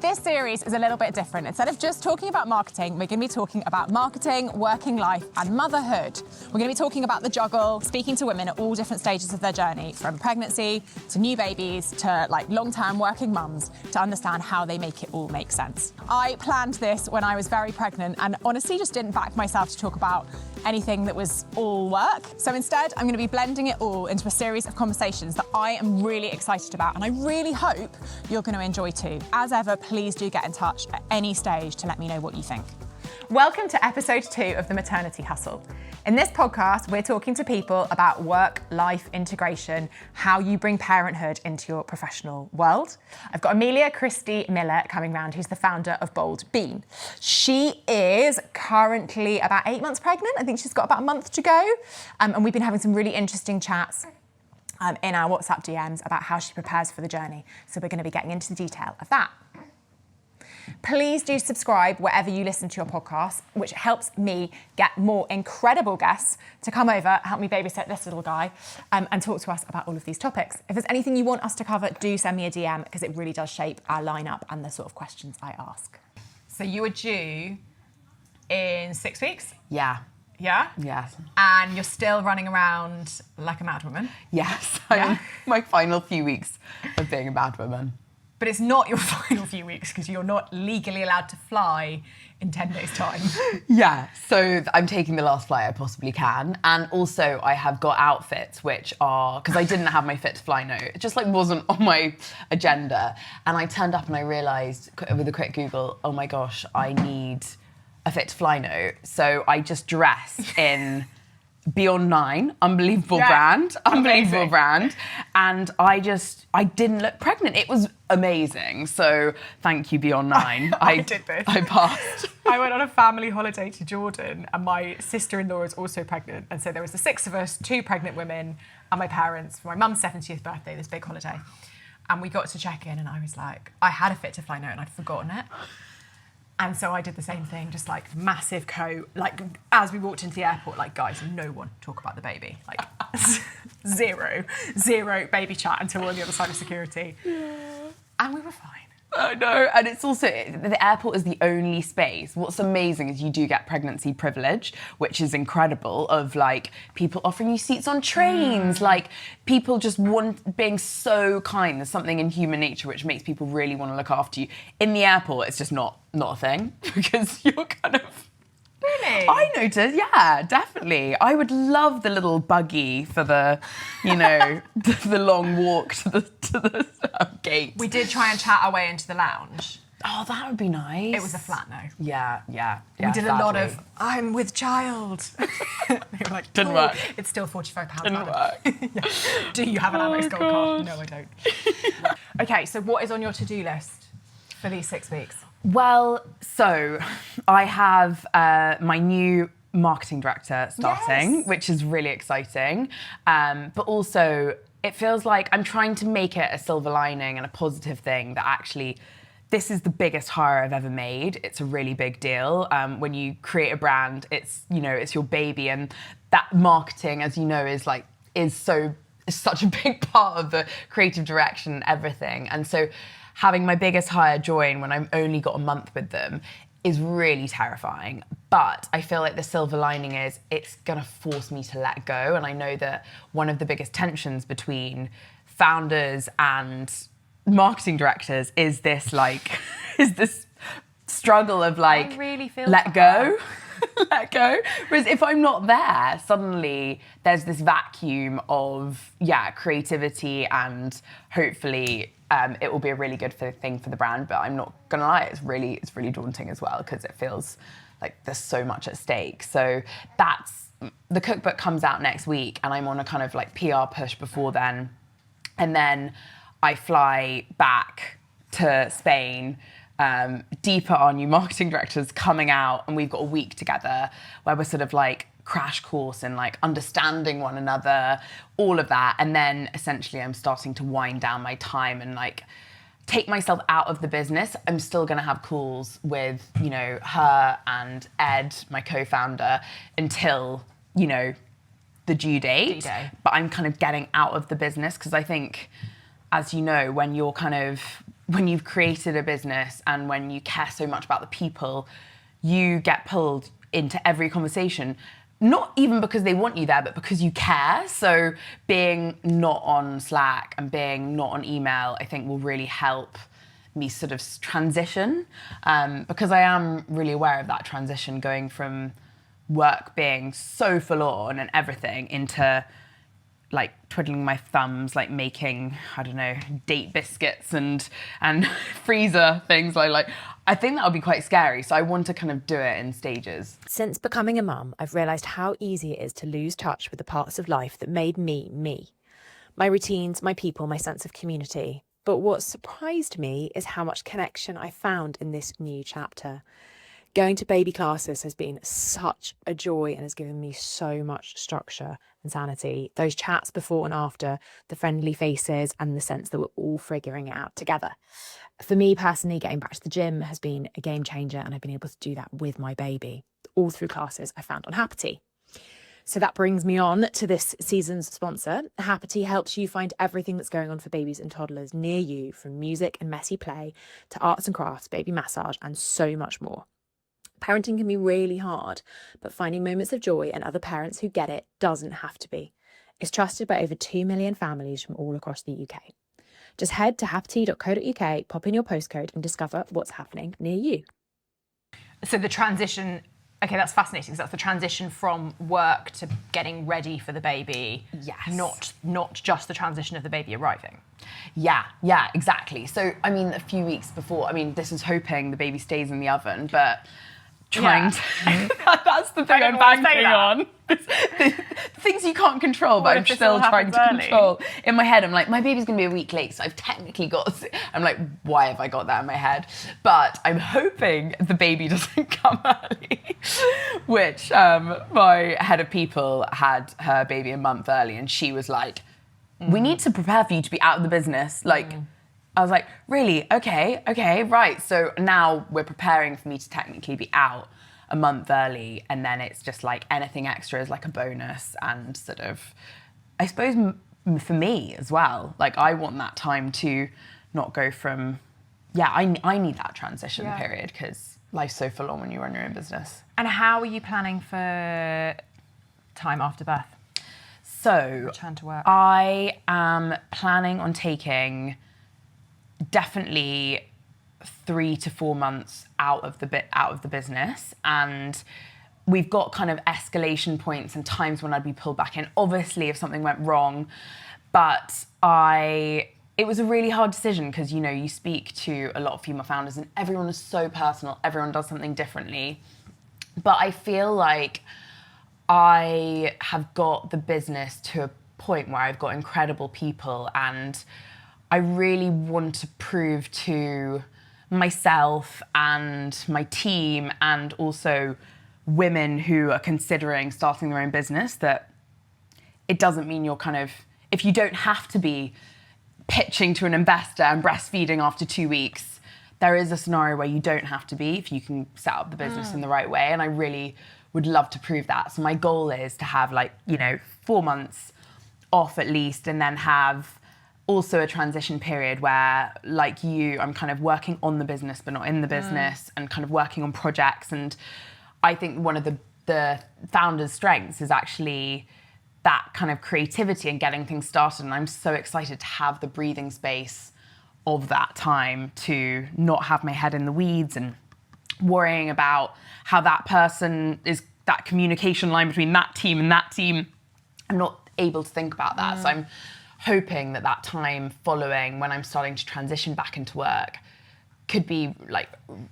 this series is a little bit different. Instead of just talking about marketing, we're going to be talking about marketing, working life, and motherhood. We're going to be talking about the juggle, speaking to women at all different stages of their journey, from pregnancy to new babies to like long-term working mums, to understand how they make it all make sense. I planned this when I was very pregnant and honestly just didn't back myself to talk about anything that was all work. So instead, I'm going to be blending it all into a series of conversations that I am really excited about, and I really hope you're going to enjoy too. As ever, please do get in touch at any stage to let me know what you think. Welcome to episode 2 of the Maternity Hustle. In this podcast, we're talking to people about work-life integration, how you bring parenthood into your professional world. I've got Amelia Christie-Miller coming round, who's the founder of Bold Bean. She is currently about 8 months pregnant. I think she's got about a month to go. And we've been having some really interesting chats in our WhatsApp DMs about how she prepares for the journey. So we're going to be getting into the detail of that. Please do subscribe wherever you listen to your podcast, which helps me get more incredible guests to come over, help me babysit this little guy, and talk to us about all of these topics. If there's anything you want us to cover, do send me a DM, because it really does shape our lineup and the sort of questions I ask. So you are due in 6 weeks? Yeah. Yeah? Yes. And you're still running around like a madwoman? Yes. I'm in my final few weeks of being a madwoman. But it's not your final few weeks because you're not legally allowed to fly in 10 days' time. Yeah, so I'm taking the last flight I possibly can. And also I have got outfits which are, because I didn't have my fit to fly note. It just like wasn't on my agenda. And I turned up and I realised with a quick Google, oh my gosh, I need a fit to fly note. So I just dressed in Beyond 9, unbelievable brand. And I didn't look pregnant. It was amazing. So thank you, Beyond 9. I did this. I passed. I went on a family holiday to Jordan and my sister-in-law is also pregnant. And so there was the 6 of us, 2 pregnant women and my parents for my mum's 70th birthday, this big holiday. And we got to check in and I was like, I had a fit to fly note and I'd forgotten it. And so I did the same thing, just like massive coat. Like as we walked into the airport, like guys, no one talk about the baby. Like zero baby chat until we're on the other side of security. Yeah. And we were fine. I know, and it's also, the airport is the only space. What's amazing is you do get pregnancy privilege, which is incredible, of like people offering you seats on trains, like people just being so kind. There's something in human nature which makes people really want to look after you. In the airport, it's just not a thing, because you're kind of... Really? I noticed, yeah, definitely. I would love the little buggy for the, the long walk to the gate. We did try and chat our way into the lounge. Oh, that would be nice. It was a flat no. Yeah. We did a lot of, I'm with child. They were like, didn't work. It's still £45. Didn't work. Yeah. Do you have an Amex Gold card? No, I don't. Okay, so what is on your to-do list for these 6 weeks? Well, so I have my new marketing director starting, which is really exciting. But also it feels like I'm trying to make it a silver lining and a positive thing that actually this is the biggest hire I've ever made. It's a really big deal. When you create a brand, it's your baby, and that marketing, as you know, is such a big part of the creative direction and everything. And so having my biggest hire join when I've only got a month with them is really terrifying. But I feel like the silver lining is it's gonna force me to let go. And I know that one of the biggest tensions between founders and marketing directors is this struggle of like, I really feel let go. Let go. Whereas if I'm not there, suddenly there's this vacuum of creativity, and hopefully it will be a really good thing for the brand. But I'm not gonna lie, it's really daunting as well, because it feels like there's so much at stake. So the cookbook comes out next week, and I'm on a kind of like PR push before then, and then I fly back to Spain. Deepa, our new marketing director, is coming out, and we've got a week together where we're sort of like crash course in like understanding one another, all of that. And then essentially I'm starting to wind down my time and like take myself out of the business. I'm still going to have calls with, her and Ed, my co-founder, until, the due date. But I'm kind of getting out of the business, because I think, as you know, when you're kind of when you've created a business and when you care so much about the people, you get pulled into every conversation, not even because they want you there, but because you care. So being not on Slack and being not on email, I think will really help me sort of transition, because I am really aware of that transition going from work being so full on and everything into like twiddling my thumbs, like making, I don't know, date biscuits and freezer things. I think that would be quite scary. So I want to kind of do it in stages. Since becoming a mum, I've realised how easy it is to lose touch with the parts of life that made me, me. My routines, my people, my sense of community. But what surprised me is how much connection I found in this new chapter. Going to baby classes has been such a joy and has given me so much structure and sanity. Those chats before and after, the friendly faces and the sense that we're all figuring it out together. For me personally, getting back to the gym has been a game changer, and I've been able to do that with my baby, all through classes I found on Happity. So that brings me on to this season's sponsor. Happity helps you find everything that's going on for babies and toddlers near you, from music and messy play to arts and crafts, baby massage, and so much more. Parenting can be really hard, but finding moments of joy and other parents who get it doesn't have to be. It's trusted by over 2 million families from all across the UK. Just head to happity.co.uk, pop in your postcode and discover what's happening near you. So the transition, okay, that's fascinating, because that's the transition from work to getting ready for the baby. Yes. Not just the transition of the baby arriving. Yeah, exactly. So, I mean, a few weeks before, this is hoping the baby stays in the oven, but trying to... That's the thing I'm banking on. The things you can't control, but I'm still trying to control. In my head, I'm like, my baby's going to be a week late, so I've technically got... I'm like, why have I got that in my head? But I'm hoping the baby doesn't come early, which my head of people had her baby a month early, and she was like, we need to prepare for you to be out of the business. I was like, really? Okay, right. So now we're preparing for me to technically be out a month early, and then it's just like anything extra is like a bonus, and sort of, I suppose for me as well, like I want that time to not go from, I need that transition period, because life's so full on when you run your own business. And how are you planning for time after birth? So, return to work. I am planning on taking definitely 3 to 4 months out of the business, and we've got kind of escalation points and times when I'd be pulled back in, obviously if something went wrong. But it was a really hard decision, because you speak to a lot of female founders and everyone is so personal, everyone does something differently. But I feel like I have got the business to a point where I've got incredible people, and I really want to prove to myself and my team, and also women who are considering starting their own business, that it doesn't mean you're kind of, if you don't have to be pitching to an investor and breastfeeding after 2 weeks, there is a scenario where you don't have to be if you can set up the business in the right way. And I really would love to prove that. So my goal is to have 4 months off at least, and then have also a transition period where, like you, I'm kind of working on the business but not in the business, and kind of working on projects. And I think one of the founders' strengths is actually that kind of creativity and getting things started. And I'm so excited to have the breathing space of that time to not have my head in the weeds and worrying about how that person is, that communication line between that team and that team. I'm not able to think about that. So I'm hoping that time following, when I'm starting to transition back into work, could be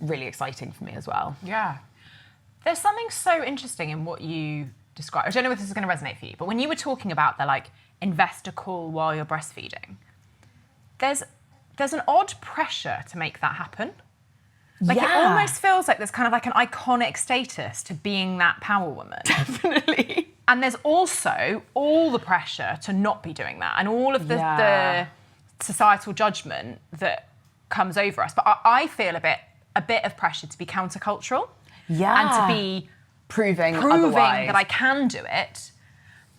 really exciting for me as well. Yeah. There's something so interesting in what you described. I don't know if this is going to resonate for you, but when you were talking about the investor call while you're breastfeeding, there's an odd pressure to make that happen. It almost feels like there's kind of an iconic status to being that power woman. Definitely. And there's also all the pressure to not be doing that, and all of the societal judgment that comes over us. But I feel a bit of pressure to be countercultural, and to be proving that I can do it.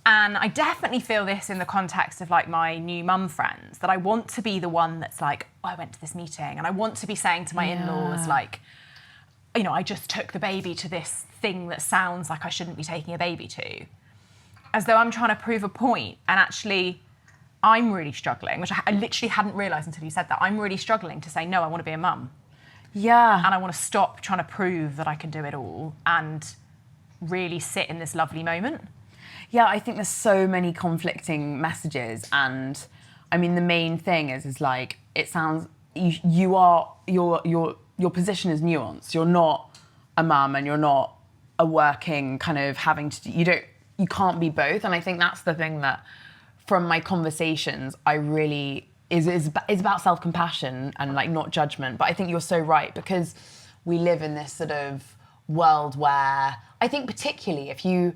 And I definitely feel this in the context of like my new mum friends, that I want to be the one that's like, oh, I went to this meeting, and I want to be saying to my in-laws like, you know, I just took the baby to this thing that sounds like I shouldn't be taking a baby to, as though I'm trying to prove a point. And actually I'm really struggling, which I literally hadn't realised until you said that. I'm really struggling to say, no, I want to be a mum. Yeah. And I want to stop trying to prove that I can do it all and really sit in this lovely moment. Yeah, I think there's so many conflicting messages, and I mean the main thing is like it sounds your position is nuanced. You're not a mum and you're not a working kind of having to you can't be both. And I think that's the thing that from my conversations I really is about self-compassion and like not judgment. But I think you're so right, because we live in this sort of world where I think particularly if you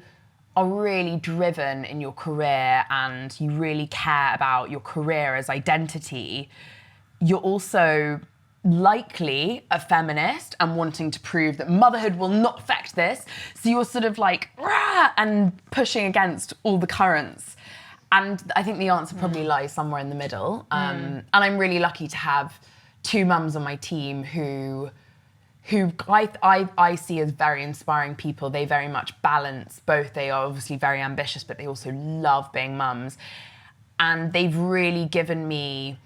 are really driven in your career and you really care about your career as identity, you're also likely a feminist and wanting to prove that motherhood will not affect this. So you're sort of like, rah, and pushing against all the currents. And I think the answer probably lies somewhere in the middle. And I'm really lucky to have two mums on my team who I see as very inspiring people. They very much balance both. They are obviously very ambitious, but they also love being mums. And they've really given me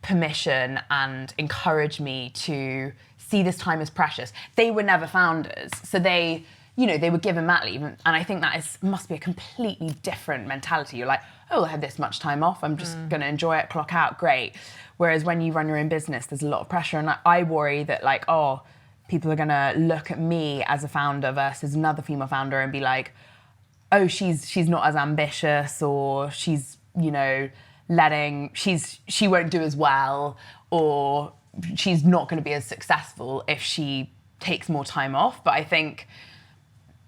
permission and encouraged me to see this time as precious. They were never founders, so they were given mat leave. And I think that must be a completely different mentality. You're like, oh, I have this much time off. I'm just going to enjoy it, clock out, great. Whereas when you run your own business, there's a lot of pressure. And I worry that like, oh, people are going to look at me as a founder versus another female founder and be like, oh, she's not as ambitious, or she's, you know, she won't do as well, or she's not going to be as successful if she takes more time off. But I think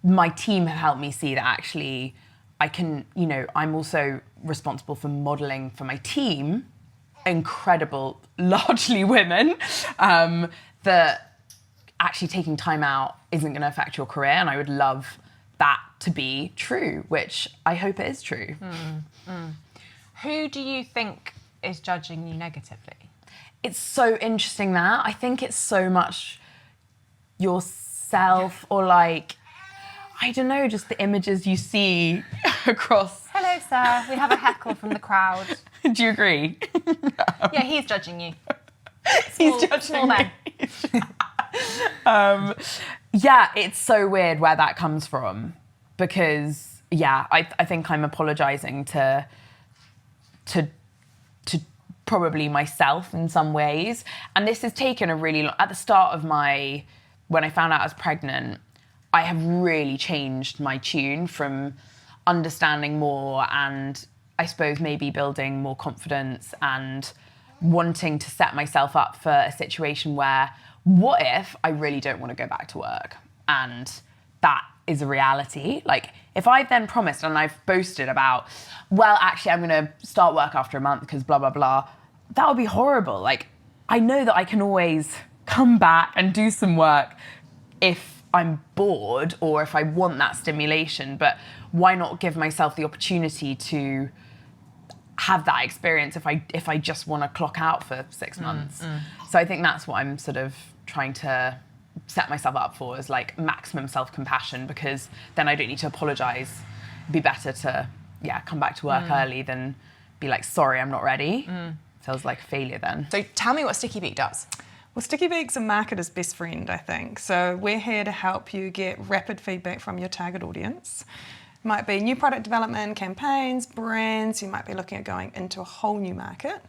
my team have helped me see that actually I can, you know, I'm also responsible for modelling for my team, incredible, largely women, that actually taking time out isn't going to affect your career. And I would love that to be true, which I hope it is true. Who do you think is judging you negatively? It's so interesting that. I think it's so much yourself, or like, I don't know, just the images you see across. Hello, sir. We have a heckle from the crowd. Do you agree? Yeah, he's judging you. He's judging me. Yeah, it's so weird where that comes from, because I think I'm apologising to probably myself in some ways. And this has taken a really long, at the start of when I found out I was pregnant, I have really changed my tune from understanding more and I suppose maybe building more confidence and wanting to set myself up for a situation where, what if I really don't want to go back to work? And that is a reality. Like, if I've then promised and I've boasted about, well, actually, I'm going to start work after a month because blah, blah, blah, that would be horrible. Like, I know that I can always come back and do some work if I'm bored or if I want that stimulation, but why not give myself the opportunity to have that experience if I just want to clock out for 6 months. So I think that's what I'm sort of trying to set myself up for, is like maximum self-compassion, because then I don't need to apologise. It'd be better to come back to work early than be like, sorry, I'm not ready. Feels like a failure then. So tell me what Sticky Beak does. Well, Sticky Beak's a marketer's best friend, I think. So we're here to help you get rapid feedback from your target audience. It might be new product development, campaigns, brands. You might be looking at going into a whole new market.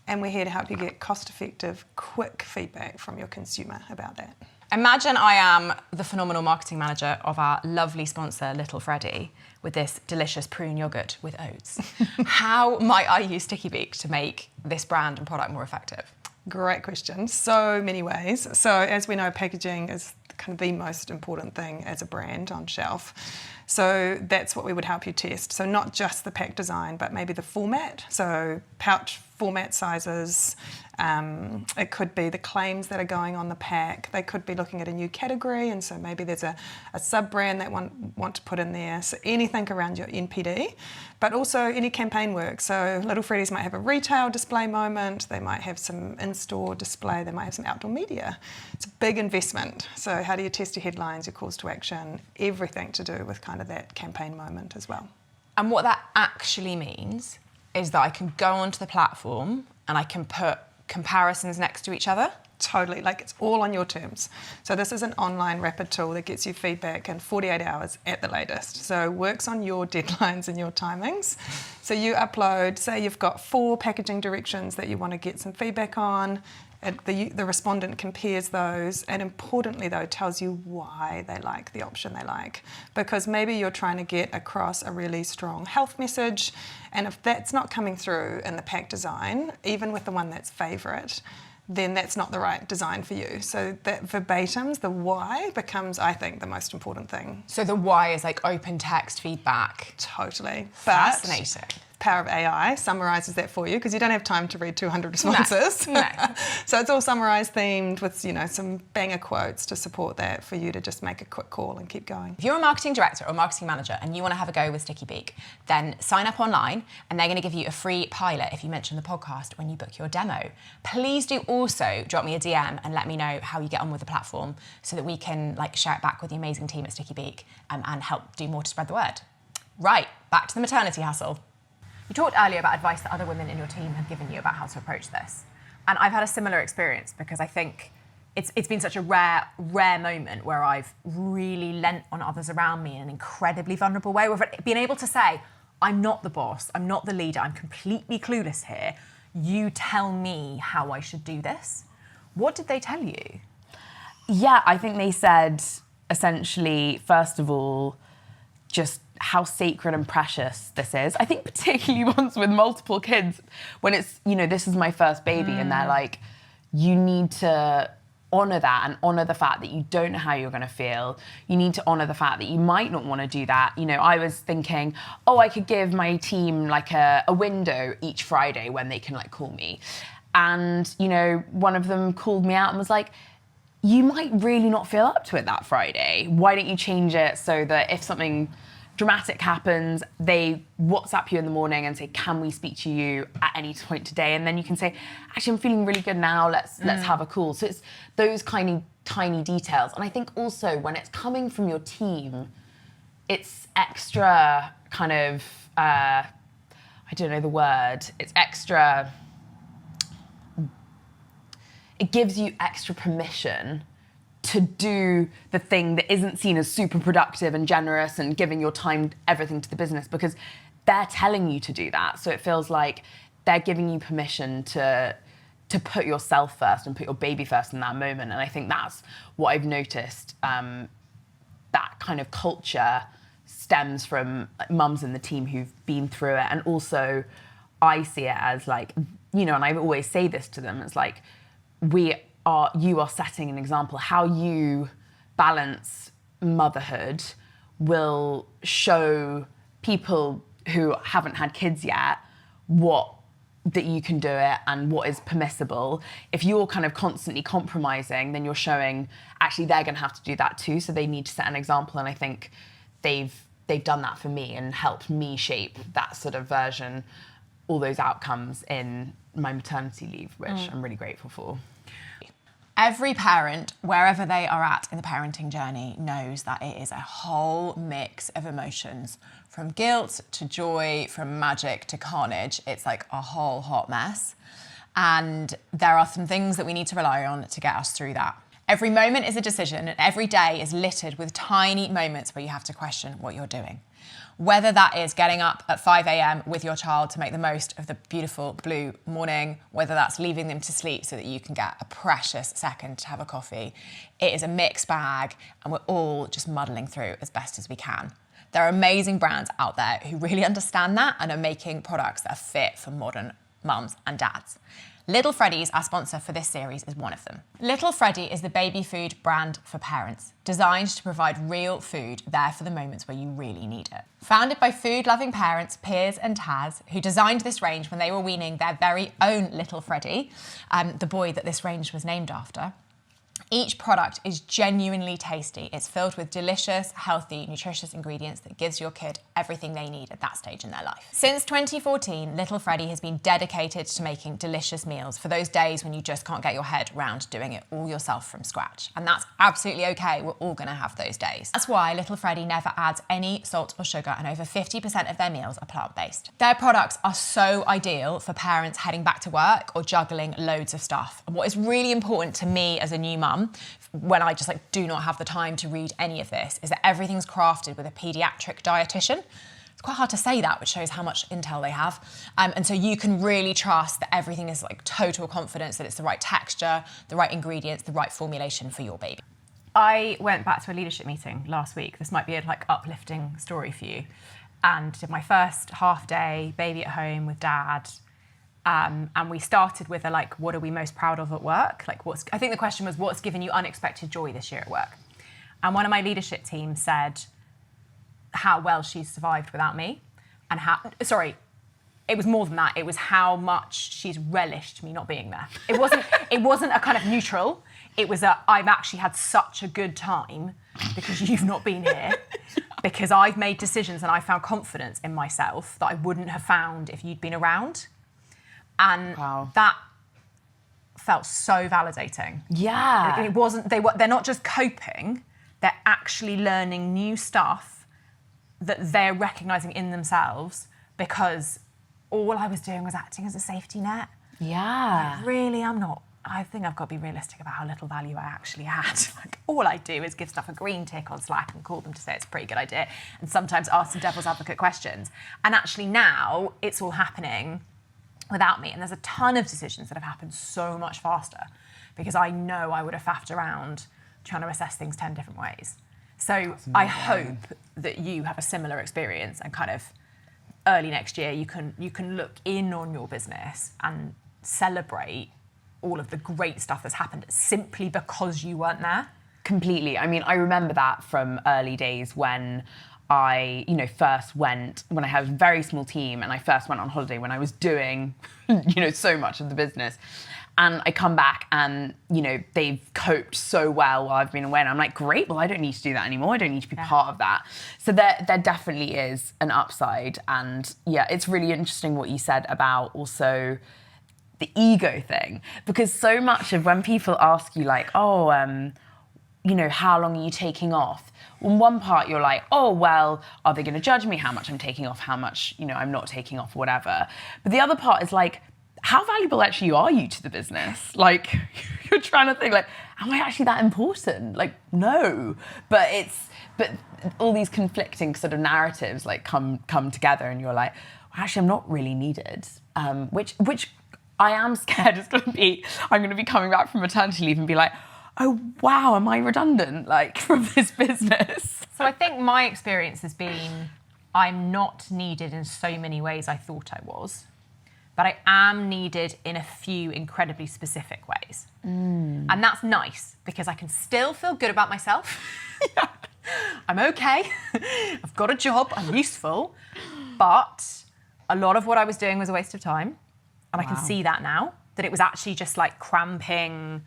And we're here to help you get cost-effective, quick feedback from your consumer about that. Imagine I am the phenomenal marketing manager of our lovely sponsor, Little Freddy, with this delicious prune yoghurt with oats. How might I use Sticky Beak to make this brand and product more effective? Great question. So many ways. So as we know, packaging is kind of the most important thing as a brand on shelf. So that's what we would help you test. So not just the pack design, but maybe the format. So pouch format sizes. It could be the claims that are going on the pack. They could be looking at a new category, and so maybe there's a sub-brand that want to put in there. So anything around your NPD, but also any campaign work. So Little Freddy's might have a retail display moment. They might have some in-store display. They might have some outdoor media. It's a big investment. So how do you test your headlines, your calls to action, everything to do with kind of that campaign moment as well. And what that actually means is that I can go onto the platform and I can put comparisons next to each other. Totally, like it's all on your terms. So this is an online rapid tool that gets you feedback in 48 hours at the latest. So works on your deadlines and your timings. So you upload, say you've got 4 packaging directions that you want to get some feedback on. The respondent compares those, and importantly though, tells you why they like the option they like. Because maybe you're trying to get across a really strong health message, and if that's not coming through in the pack design, even with the one that's favourite, then that's not the right design for you. So that verbatims, the why, becomes, I think, the most important thing. So the why is like open text feedback. Totally. Fascinating. Power of AI summarises that for you because you don't have time to read 200 responses. No. So it's all summarised, themed with, you know, some banger quotes to support that for you to just make a quick call and keep going. If you're a marketing director or marketing manager and you want to have a go with Sticky Beak, then sign up online and they're going to give you a free pilot if you mention the podcast when you book your demo. Please do also drop me a DM and let me know how you get on with the platform so that we can like share it back with the amazing team at Sticky Beak and help do more to spread the word. Right, back to the maternity hustle. You talked earlier about advice that other women in your team have given you about how to approach this. And I've had a similar experience because I think it's been such a rare moment where I've really lent on others around me in an incredibly vulnerable way. Where being able to say, I'm not the boss, I'm not the leader, I'm completely clueless here. You tell me how I should do this. What did they tell you? Yeah, I think they said, essentially, first of all, just how sacred and precious this is. I think particularly ones with multiple kids, when it's, you know, this is my first baby and they're like, you need to honour that and honour the fact that you don't know how you're going to feel. You need to honour the fact that you might not want to do that. You know, I was thinking, oh, I could give my team like a window each Friday when they can like call me. And, you know, one of them called me out and was like, you might really not feel up to it that Friday. Why don't you change it so that if something dramatic happens, they WhatsApp you in the morning and say, can we speak to you at any point today? And then you can say, actually, I'm feeling really good now, let's have a call. So it's those kind of tiny details. And I think also when it's coming from your team, it's extra kind of, I don't know the word, it's extra, it gives you extra permission to do the thing that isn't seen as super productive and generous and giving your time, everything to the business, because they're telling you to do that. So it feels like they're giving you permission to put yourself first and put your baby first in that moment. And I think that's what I've noticed, that kind of culture stems from mums in the team who've been through it. And also I see it as like, you know, and I always say this to them, it's like, you are setting an example. How you balance motherhood will show people who haven't had kids yet that you can do it and what is permissible. If you're kind of constantly compromising, then you're showing actually they're going to have to do that too. So they need to set an example. And I think they've done that for me and helped me shape that sort of version, all those outcomes in my maternity leave, which I'm really grateful for. Every parent, wherever they are at in the parenting journey, knows that it is a whole mix of emotions, from guilt to joy, from magic to carnage. It's like a whole hot mess. And there are some things that we need to rely on to get us through that. Every moment is a decision, and every day is littered with tiny moments where you have to question what you're doing. Whether that is getting up at 5 a.m. with your child to make the most of the beautiful blue morning, whether that's leaving them to sleep so that you can get a precious second to have a coffee. It is a mixed bag and we're all just muddling through as best as we can. There are amazing brands out there who really understand that and are making products that are fit for modern mums and dads. Little Freddy's, our sponsor for this series, is one of them. Little Freddy is the baby food brand for parents, designed to provide real food there for the moments where you really need it. Founded by food-loving parents Piers and Taz, who designed this range when they were weaning their very own little Freddy, the boy that this range was named after. Each product is genuinely tasty. It's filled with delicious, healthy, nutritious ingredients that gives your kid everything they need at that stage in their life. Since 2014, Little Freddy has been dedicated to making delicious meals for those days when you just can't get your head around doing it all yourself from scratch. And that's absolutely okay. We're all gonna have those days. That's why Little Freddy never adds any salt or sugar, and over 50% of their meals are plant-based. Their products are so ideal for parents heading back to work or juggling loads of stuff. And what is really important to me as a new mum, when I just do not have the time to read any of this, is that everything's crafted with a paediatric dietitian. It's quite hard to say that, which shows how much intel they have. And so you can really trust that everything is total confidence that it's the right texture, the right ingredients, the right formulation for your baby. I went back to a leadership meeting last week. This might be a uplifting story for you. And did my first half day, baby at home with dad. And we started with what are we most proud of at work? I think the question was, what's given you unexpected joy this year at work? And one of my leadership team said how well she's survived without me, and it was more than that. It was how much she's relished me not being there. It wasn't a kind of neutral. It was I've actually had such a good time because you've not been here, because I've made decisions and I found confidence in myself that I wouldn't have found if you'd been around. And that felt so validating. Yeah. It wasn't, they're not just coping, they're actually learning new stuff that they're recognising in themselves, because all I was doing was acting as a safety net. Yeah. I think I've got to be realistic about how little value I actually had. All I do is give stuff a green tick on Slack and call them to say it's a pretty good idea, and sometimes ask some devil's advocate questions. And actually now it's all happening without me. And there's a ton of decisions that have happened so much faster because I know I would have faffed around trying to assess things 10 different ways. So I hope that you have a similar experience, and kind of early next year you can look in on your business and celebrate all of the great stuff that's happened simply because you weren't there. Completely. I mean, I remember that from early days when I, first went, when I had a very small team and I first went on holiday when I was doing, so much of the business. And I come back and, they've coped so well while I've been away. And I'm like, great, well, I don't need to do that anymore. I don't need to be part of that. So there definitely is an upside. And yeah, it's really interesting what you said about also the ego thing. Because so much of when people ask you how long are you taking off? On one part, you're like, oh, well, are they going to judge me how much I'm taking off, how much, I'm not taking off, whatever. But the other part is how valuable actually are you to the business? You're trying to think am I actually that important? No. But all these conflicting sort of narratives come together, and you're like, well, actually, I'm not really needed. Which I am scared is I'm going to be coming back from maternity leave and be like, oh, wow, am I redundant, from this business? So I think my experience has been I'm not needed in so many ways I thought I was, but I am needed in a few incredibly specific ways. And that's nice, because I can still feel good about myself. Yeah. I'm okay. I've got a job. I'm useful. But a lot of what I was doing was a waste of time. And I can see that now, that it was actually just cramping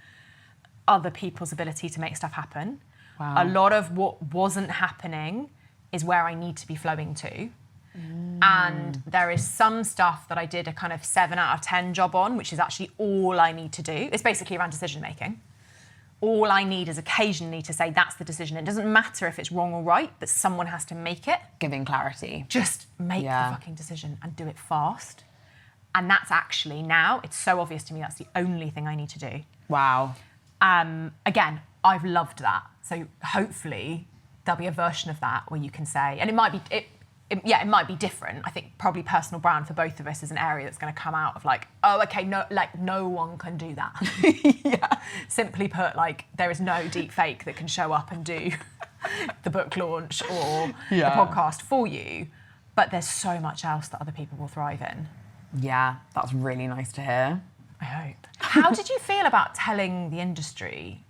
other people's ability to make stuff happen. Wow. A lot of what wasn't happening is where I need to be flowing to. And there is some stuff that I did a kind of 7 out of 10 job on, which is actually all I need to do. It's basically around decision making. All I need is occasionally to say that's the decision. It doesn't matter if it's wrong or right, but someone has to make it. Giving clarity. Just make the fucking decision and do it fast. And that's actually now, it's so obvious to me, that's the only thing I need to do. Wow. Again, I've loved that. So hopefully there'll be a version of that where you can say, and it might be different. I think probably personal brand for both of us is an area that's going to come out of no one can do that. Yeah. Simply put, there is no deep fake that can show up and do the book launch or the podcast for you. But there's so much else that other people will thrive in. Yeah, that's really nice to hear. I hope. How did you feel about telling the industry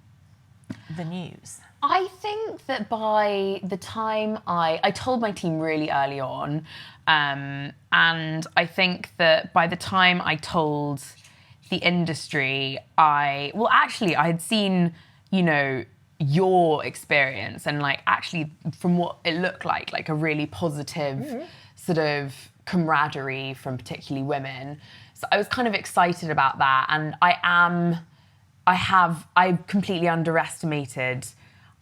the news? I think that by the time I told my team really early on, and I think that by the time I told the industry, I had seen, your experience and actually from what it looked like a really positive sort of camaraderie from particularly women. So I was kind of excited about that, and I completely underestimated,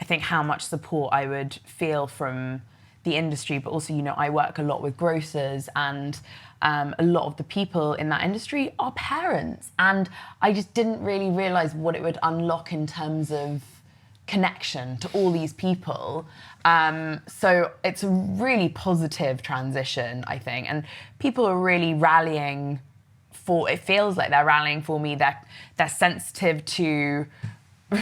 I think, how much support I would feel from the industry, but also, I work a lot with grocers, and a lot of the people in that industry are parents, and I just didn't really realise what it would unlock in terms of connection to all these people. So it's a really positive transition, I think, and people are really rallying for, it feels like they're rallying for me. They're sensitive to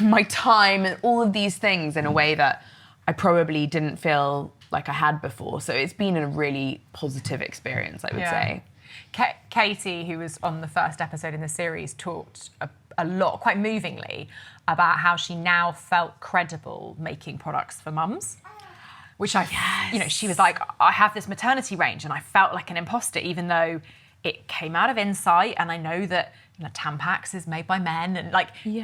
my time and all of these things in a way that I probably didn't feel like I had before. So it's been a really positive experience, I would say. Katie, who was on the first episode in the series, talked a lot, quite movingly, about how she now felt credible making products for mums. Which she was like, I have this maternity range and I felt like an imposter, even though it came out of insight, and I know that Tampax is made by men, and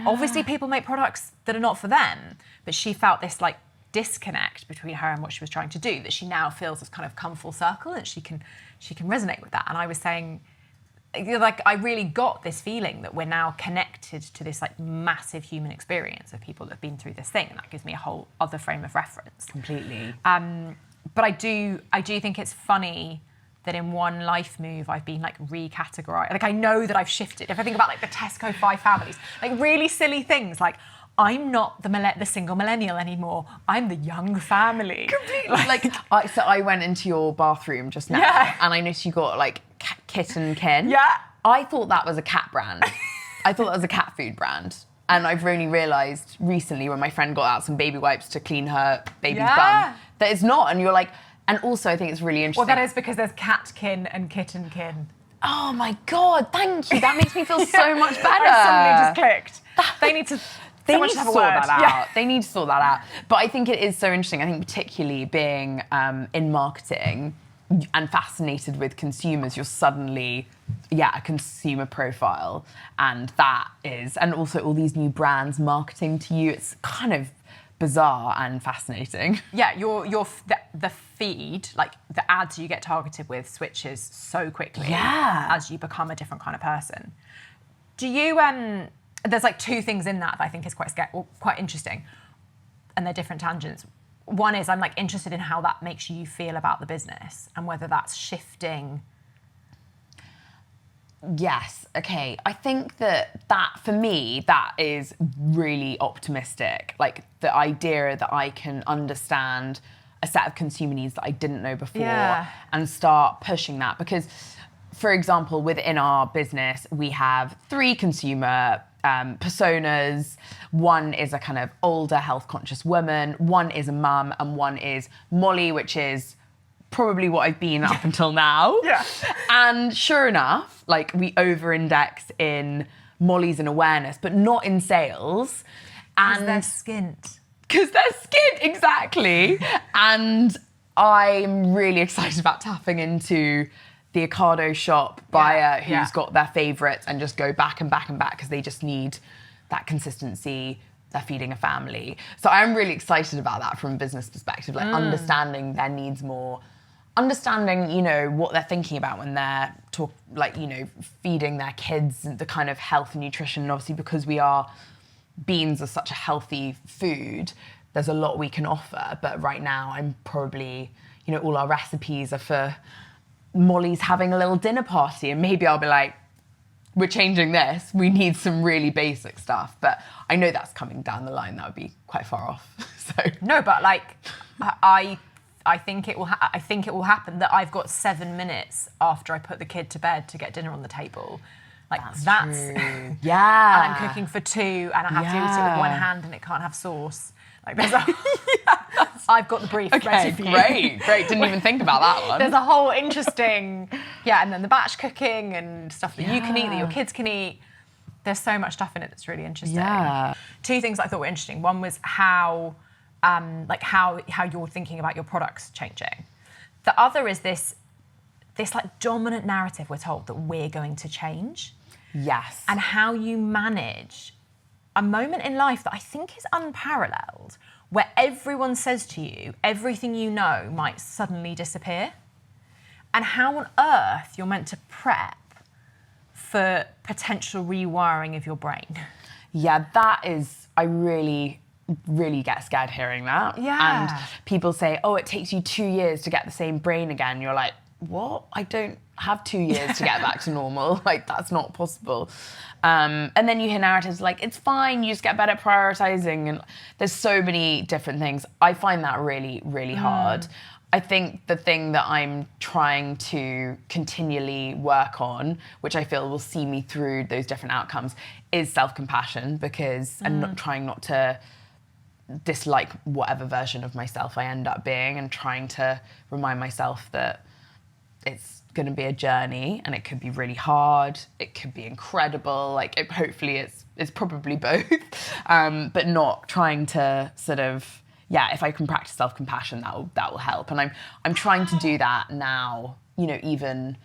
obviously people make products that are not for them, but she felt this disconnect between her and what she was trying to do, that she now feels has kind of come full circle, and she can resonate with that. And I was saying, I really got this feeling that we're now connected to this massive human experience of people that have been through this thing, and that gives me a whole other frame of reference. Completely. But I do think it's funny that in one life move I've been recategorized. I know that I've shifted. If I think about the Tesco 5 families, really silly things I'm not the single millennial anymore. I'm the young family. Completely. So I went into your bathroom just now, and I noticed you got Kitten Kin. Yeah. I thought that was a cat brand. I thought that was a cat food brand. And I've only realised recently when my friend got out some baby wipes to clean her baby's bum that it's not. And you're and also I think it's really interesting. Well, that is because there's Catkin and Kittenkin. Oh my God, thank you. That makes me feel so much better. I suddenly just clicked. They need to sort that out. They need to sort that out. But I think it is so interesting. I think particularly being in marketing and fascinated with consumers, you're suddenly, a consumer profile. And and also all these new brands marketing to you. It's kind of bizarre and fascinating. Yeah, the feed, the ads you get targeted with switches so quickly as you become a different kind of person. Do you, there's 2 things in that I think is quite interesting, and they're different tangents. One is I'm interested in how that makes you feel about the business and whether that's shifting. Yes, okay. I think that for me, that is really optimistic. The idea that I can understand a set of consumer needs that I didn't know before and start pushing that. Because, for example, within our business, we have 3 consumer personas. One is a kind of older, health-conscious woman, one is a mum, and one is Molly, which is probably what I've been up until now. Yeah. And sure enough, we over-index in Molly's and awareness, but not in sales. And they're skint. Because they're skint, exactly. And I'm really excited about tapping into the Ocado shop buyer who's got their favourites and just go back and back and back because they just need that consistency. They're feeding a family. So I'm really excited about that from a business perspective, understanding their needs more, understanding, what they're thinking about when they're feeding their kids, the kind of health and nutrition. And obviously because beans are such a healthy food, there's a lot we can offer. But right now I'm probably, all our recipes are for Molly's having a little dinner party, and maybe I'll be we're changing this. We need some really basic stuff. But I know that's coming down the line. That would be quite far off. So no, but I think it will. I think it will happen that I've got 7 minutes after I put the kid to bed to get dinner on the table. That's true. Yeah. And I'm cooking for 2, and I have to eat it with one hand, and it can't have sauce. There's I've got the brief ready for you. Great. Didn't even think about that one. There's a whole interesting, and then the batch cooking and stuff that you can eat, that your kids can eat. There's so much stuff in it that's really interesting. Yeah. Two things I thought were interesting. One was how you're thinking about your products changing. The other is this like dominant narrative we're told that we're going to change. Yes. And how you manage a moment in life that I think is unparalleled, where everyone says to you, everything you know might suddenly disappear. And how on earth you're meant to prep for potential rewiring of your brain. Yeah, that is, I really get scared hearing that. Yeah. And people say, oh, it takes you 2 years to get the same brain again. You're like, what? I don't have 2 years to get back to normal. Like, that's not possible. And then you hear narratives like, it's fine, you just get better at prioritizing. And there's so many different things. I find that really, really hard. I think the thing that I'm trying to continually work on, which I feel will see me through those different outcomes, is self-compassion, because I'm not trying not to dislike whatever version of myself I end up being, and trying to remind myself that it's going to be a journey, and it could be really hard, it could be incredible, like hopefully it's probably both, but not trying to sort of, if I can practice self-compassion, that will help. And I'm trying to do that now, you know, even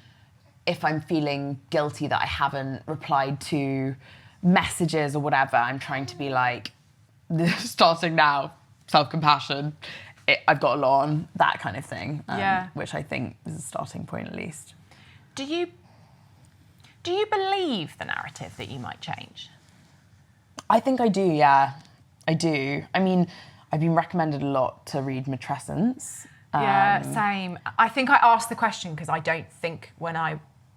if I'm feeling guilty that I haven't replied to messages or whatever, I'm trying to be like, starting now, self-compassion, I've got a lot on, that kind of thing, which I think is a starting point at least. Do you believe the narrative that you might change? I think I do, yeah. I do. I mean, I've been recommended a lot to read Matrescence. Yeah, same. I think I asked the question because I don't think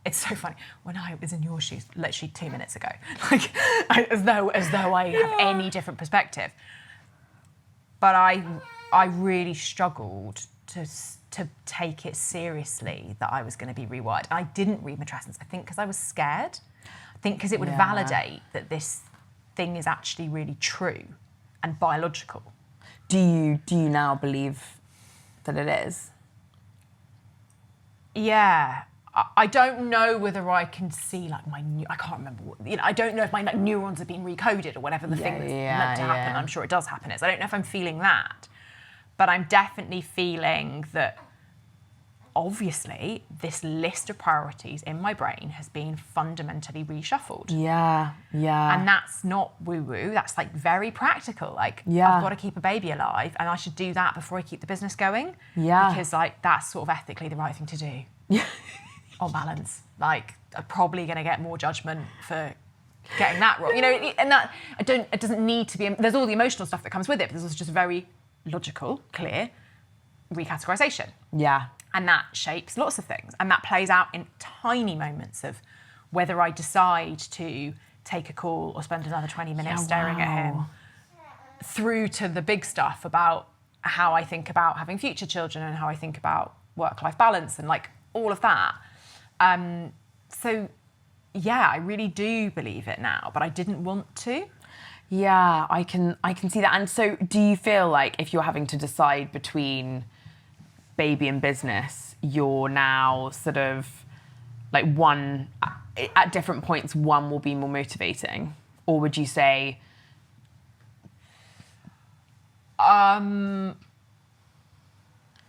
it's so funny, when I was in your shoes literally 2 minutes ago, like as though I have any different perspective. But I really struggled to take it seriously that I was going to be rewired. And I didn't read Matrescence, I think because I was scared. I think because it would validate that this thing is actually really true and biological. Do you now believe that it is? Yeah. I don't know whether I can see like I can't remember what, I don't know if my neurons have been recoded or whatever the thing that's meant to happen. I'm sure it does happen is. I don't know if I'm feeling that, but I'm definitely feeling that obviously this list of priorities in my brain has been fundamentally reshuffled. Yeah. And that's not woo-woo, that's like very practical. Like, I've got to keep a baby alive and I should do that before I keep the business going. Yeah. Because like, that's sort of ethically the right thing to do. Yeah. On balance. Like, I'm probably going to get more judgment for getting that wrong. You know, and that, it doesn't need to be, there's all the emotional stuff that comes with it, but there's also just a very logical, clear recategorization. Yeah. And that shapes lots of things. And that plays out in tiny moments of whether I decide to take a call or spend another 20 minutes staring at him, through to the big stuff about how I think about having future children and how I think about work-life balance and like all of that. So yeah, I really do believe it now, but I didn't want to. Yeah, I can see that. And so do you feel like if you're having to decide between baby and business, you're now sort of like one, at different points, one will be more motivating? Or would you say...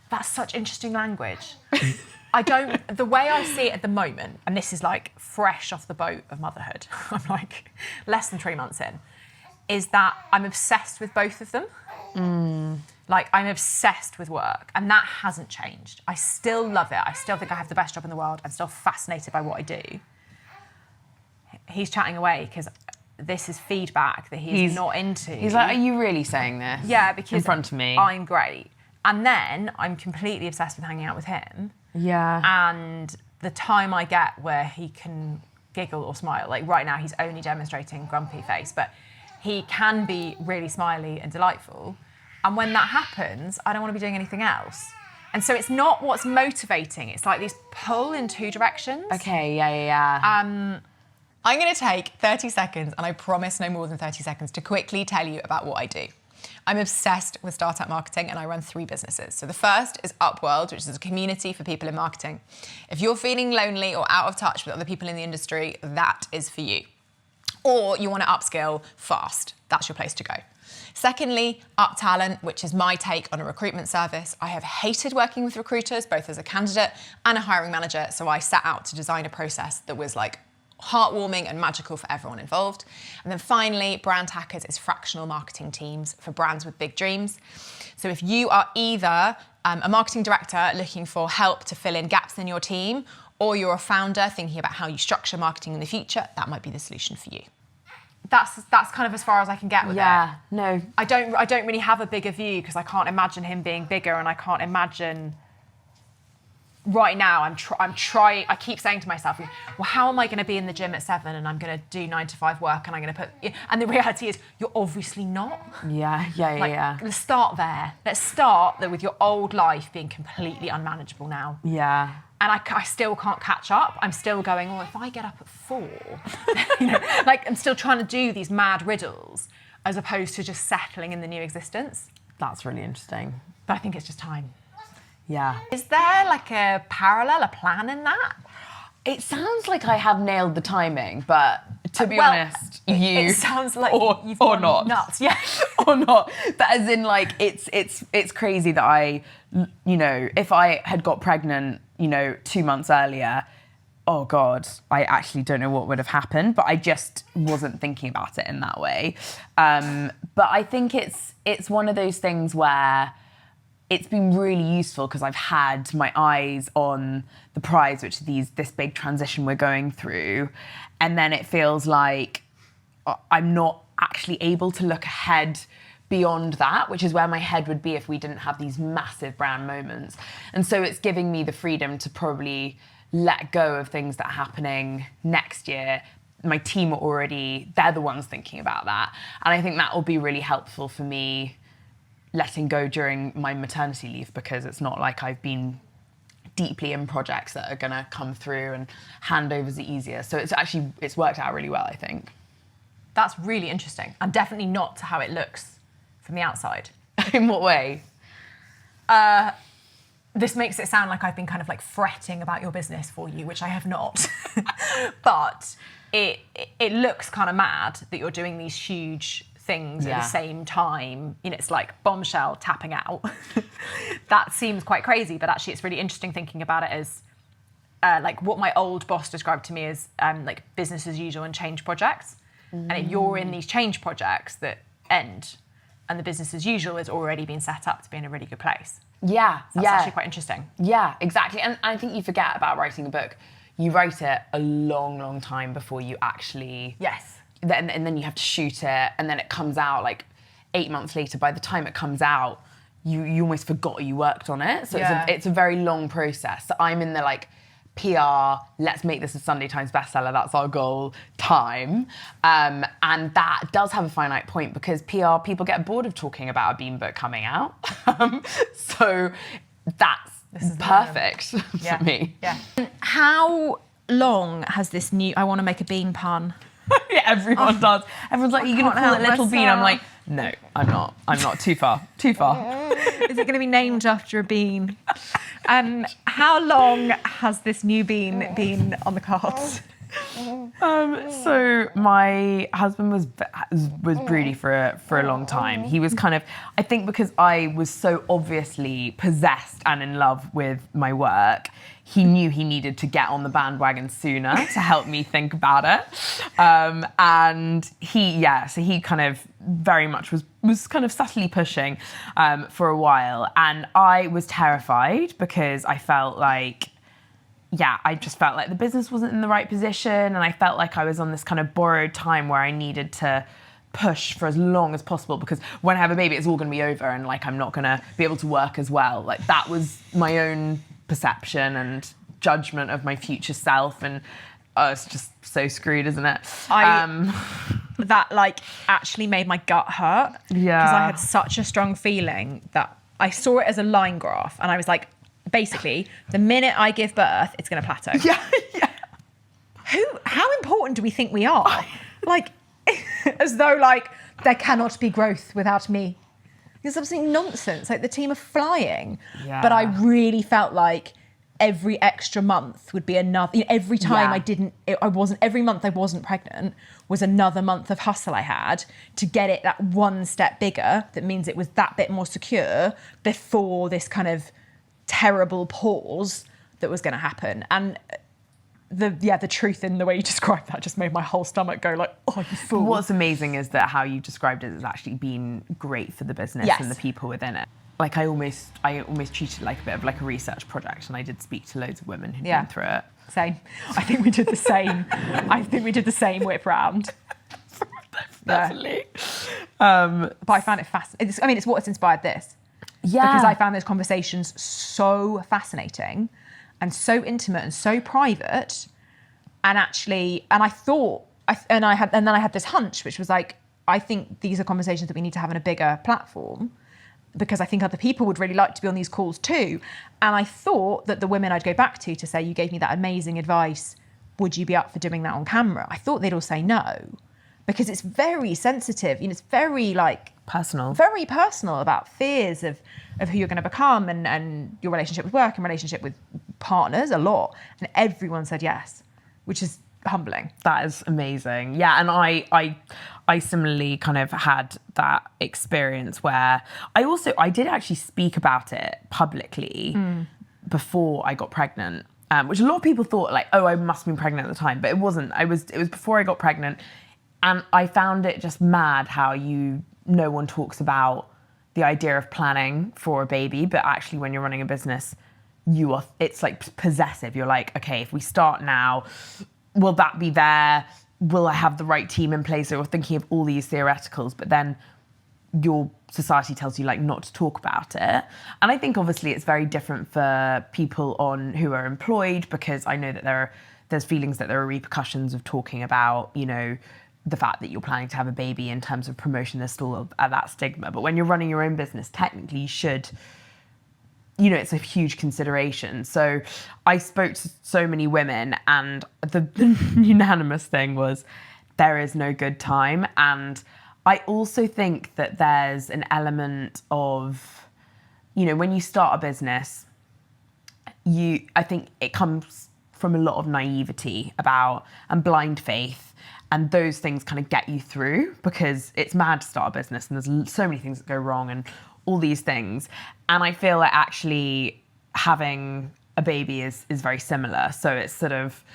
That's such interesting language. The way I see it at the moment, and this is like fresh off the boat of motherhood, I'm like less than 3 months in, is that I'm obsessed with both of them. Like, I'm obsessed with work, and that hasn't changed. I still love it. I still think I have the best job in the world. I'm still fascinated by what I do. He's chatting away because this is feedback that he's not into. He's like, are you really saying this? Yeah, because in front of me, I'm great. And then I'm completely obsessed with hanging out with him. Yeah. And the time I get where he can giggle or smile, like right now he's only demonstrating grumpy face, but he can be really smiley and delightful. And when that happens, I don't want to be doing anything else. And so it's not what's motivating, it's like these pull in two directions. Okay, yeah. I'm going to take 30 seconds, and I promise no more than 30 seconds, to quickly tell you about what I do. I'm obsessed with startup marketing, and I run 3 businesses. So the first is Upworld, which is a community for people in marketing. If you're feeling lonely or out of touch with other people in the industry, that is for you. or you want to upskill fast. That's your place to go. Secondly, Up Talent, which is my take on a recruitment service. I have hated working with recruiters, both as a candidate and a hiring manager, so I set out to design a process that was like heartwarming and magical for everyone involved. And then finally, Brand Hackers is fractional marketing teams for brands with big dreams. So if you are either a marketing director looking for help to fill in gaps in your team, or you're a founder thinking about how you structure marketing in the future, that might be the solution for you. That's kind of as far as I can get with it. Yeah, no. I don't really have a bigger view because I can't imagine him being bigger, and I can't imagine right now. I'm trying. I keep saying to myself, well, how am I going to be in the gym at 7 and I'm going to do 9 to 5 work and I'm going to put? And the reality is, you're obviously not. Yeah. Let's start there. Let's start with your old life being completely unmanageable now. Yeah. And I still can't catch up. I'm still going, oh, if I get up at 4, I'm still trying to do these mad riddles as opposed to just settling in the new existence. That's really interesting. But I think it's just time. Yeah. Is there like a plan in that? It sounds like I have nailed the timing, but to be honest, it sounds like you've or gone not nuts. Yeah. Or not. But as in, like, it's crazy that I, if I had got pregnant, 2 months earlier, oh God, I actually don't know what would have happened, but I just wasn't thinking about it in that way. But I think it's one of those things where it's been really useful because I've had my eyes on the prize, which is this big transition we're going through. And then it feels like I'm not actually able to look ahead beyond that, which is where my head would be if we didn't have these massive brand moments. And so it's giving me the freedom to probably let go of things that are happening next year. My team they're the ones thinking about that. And I think that will be really helpful for me letting go during my maternity leave, because it's not like I've been deeply in projects that are going to come through and handovers are easier. So it's worked out really well, I think. That's really interesting, and definitely not to how it looks from the outside. In what way? This makes it sound like I've been kind of like fretting about your business for you, which I have not. But it looks kind of mad that you're doing these huge things at the same time. It's like bombshell tapping out. That seems quite crazy, but actually it's really interesting thinking about it as like what my old boss described to me as like business as usual and change projects. And you're in these change projects that end, and the business as usual has already been set up to be in a really good place. Yeah, so that's actually quite interesting. Yeah, exactly. And I think you forget about writing a book. You write it a long, long time before you actually... Yes. And then you have to shoot it, and then it comes out like 8 months later. By the time it comes out, you almost forgot you worked on it. So it's a very long process. So I'm in the like PR, let's make this a Sunday Times bestseller, that's our goal, time. And that does have a finite point, because PR people get bored of talking about a Bean book coming out. So that's perfect for me. Yeah. How long has this new... I want to make a bean pun. Yeah, everyone does. Everyone's like, you're going to call it Little Bean? I'm like, no, I'm not. I'm not. Too far. Is it going to be named after a bean? How long has this new bean been on the cards? So my husband was broody for a long time. He was kind of, I think because I was so obviously possessed and in love with my work, he knew he needed to get on the bandwagon sooner to help me think about it. And so he kind of very much was kind of subtly pushing for a while. And I was terrified because I felt like, I just felt like the business wasn't in the right position, and I felt like I was on this kind of borrowed time where I needed to push for as long as possible, because when I have a baby, it's all going to be over, and like I'm not going to be able to work as well. Like that was my own perception and judgment of my future self, and it's just so screwed, isn't it? That like actually made my gut hurt. Yeah. Because I had such a strong feeling that I saw it as a line graph, and I was like, basically, the minute I give birth, it's going to plateau. Yeah. How important do we think we are? Like, as though like there cannot be growth without me. It's absolutely nonsense. Like the team are flying, but I really felt like every extra month would be another, every time every month I wasn't pregnant was another month of hustle I had to get it that one step bigger. That means it was that bit more secure before this kind of terrible pause that was going to happen. And the truth in the way you described that just made my whole stomach go like, oh, you fool. What's amazing is that how you described it has actually been great for the business and the people within it. Like I almost treated it like a bit of like a research project, and I did speak to loads of women who'd been through it. Same. I think we did the same. I think we did the same whip round. Definitely. But I found it fascinating. I mean, it's what's inspired this. Yeah. Because I found those conversations so fascinating and so intimate and so private. And actually, and I thought, and then I had this hunch, which was like, I think these are conversations that we need to have on a bigger platform, because I think other people would really like to be on these calls too. And I thought that the women I'd go back to say, you gave me that amazing advice, would you be up for doing that on camera? I thought they'd all say no, because it's very sensitive. It's very very personal about fears of who you're going to become and your relationship with work and relationship with partners a lot. And everyone said yes, which is humbling. That is amazing. Yeah, and I similarly kind of had that experience where I did actually speak about it publicly before I got pregnant, which a lot of people thought like, oh, I must have been pregnant at the time, but it wasn't. It was before I got pregnant, and I found it just mad how no one talks about the idea of planning for a baby, but actually when you're running a business, it's like possessive. You're like, okay, if we start now, will that be there? Will I have the right team in place? So you're thinking of all these theoreticals, but then your society tells you like not to talk about it. And I think obviously it's very different for people who are employed, because I know that there's feelings that there are repercussions of talking about, the fact that you're planning to have a baby in terms of promotion. There's still that stigma. But when you're running your own business, technically you should, it's a huge consideration. So I spoke to so many women, and the unanimous thing was there is no good time. And I also think that there's an element of, when you start a business, I think it comes from a lot of naivety and blind faith. And those things kind of get you through, because it's mad to start a business and there's so many things that go wrong and all these things. And I feel like actually having a baby is very similar. So it's sort of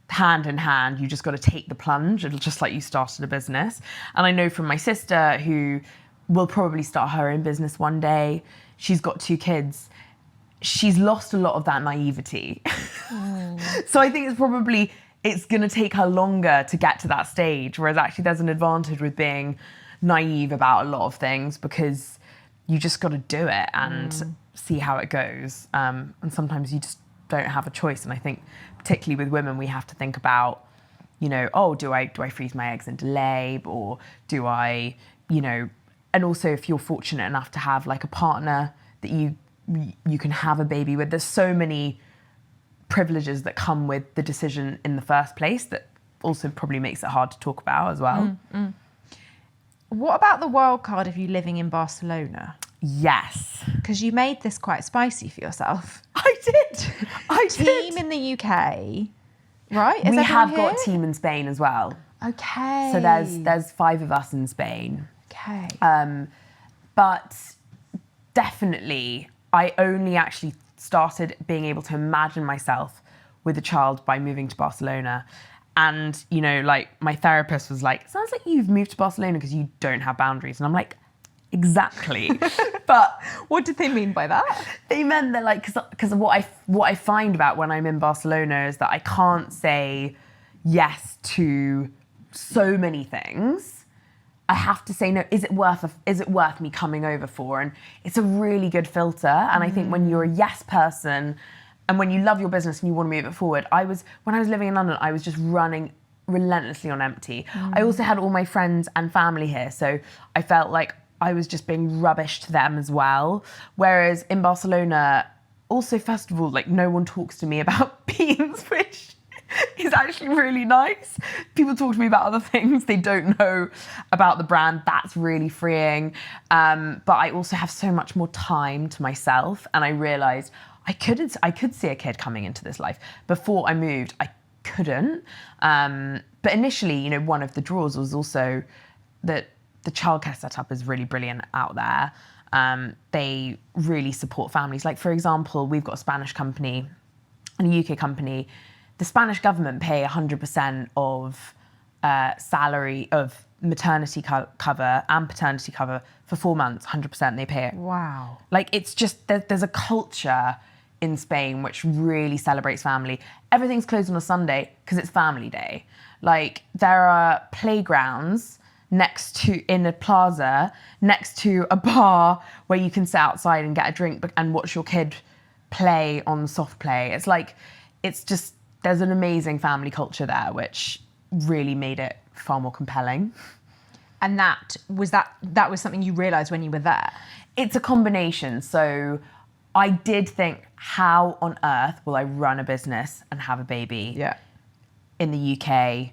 hand in hand. You just got to take the plunge, just like you started a business. And I know from my sister, who will probably start her own business one day, she's got 2 kids. She's lost a lot of that naivety. So I think it's going to take her longer to get to that stage, whereas actually there's an advantage with being naive about a lot of things, because you just got to do it and see how it goes. And sometimes you just don't have a choice. And I think particularly with women, we have to think about, do I freeze my eggs and delay, or do I, and also if you're fortunate enough to have like a partner that you can have a baby with, there's so many privileges that come with the decision in the first place that also probably makes it hard to talk about as well. What about the wild card of you living in Barcelona? Yes. Because you made this quite spicy for yourself. I did. Team in the UK, right? We have got a team in Spain as well. Okay. So there's 5 of us in Spain. Okay. But definitely, I only actually started being able to imagine myself with a child by moving to Barcelona. And, like my therapist was like, sounds like you've moved to Barcelona because you don't have boundaries. And I'm like, exactly. But what did they mean by that? They meant that like, because what I find about when I'm in Barcelona is that I can't say yes to so many things. I have to say no. Is it worth me coming over for? And it's a really good filter. And I think when you're a yes person, and when you love your business and you want to move it forward, when I was living in London, I was just running relentlessly on empty. I also had all my friends and family here, so I felt like I was just being rubbish to them as well. Whereas in Barcelona, also first of all, like no one talks to me about beans, which is actually really nice. People talk to me about other things they don't know about the brand. That's really freeing. But I also have so much more time to myself. And I realized I could see a kid coming into this life. Before I moved, I couldn't. But initially, you know, one of the draws was also that the childcare setup is really brilliant out there. They really support families. Like, for example, we've got a Spanish company and a UK company. The Spanish government pay 100% of salary of maternity cover and paternity cover for 4 months, 100% they pay it. Wow. Like, it's just, there's a culture in Spain which really celebrates family. Everything's closed on a Sunday because it's family day. Like, there are playgrounds in a plaza next to a bar where you can sit outside and get a drink and watch your kid play on soft play. It's like, it's just, there's an amazing family culture there, which really made it far more compelling. And that was something you realised when you were there? It's a combination. So I did think, how on earth will I run a business and have a baby? Yeah. In the UK,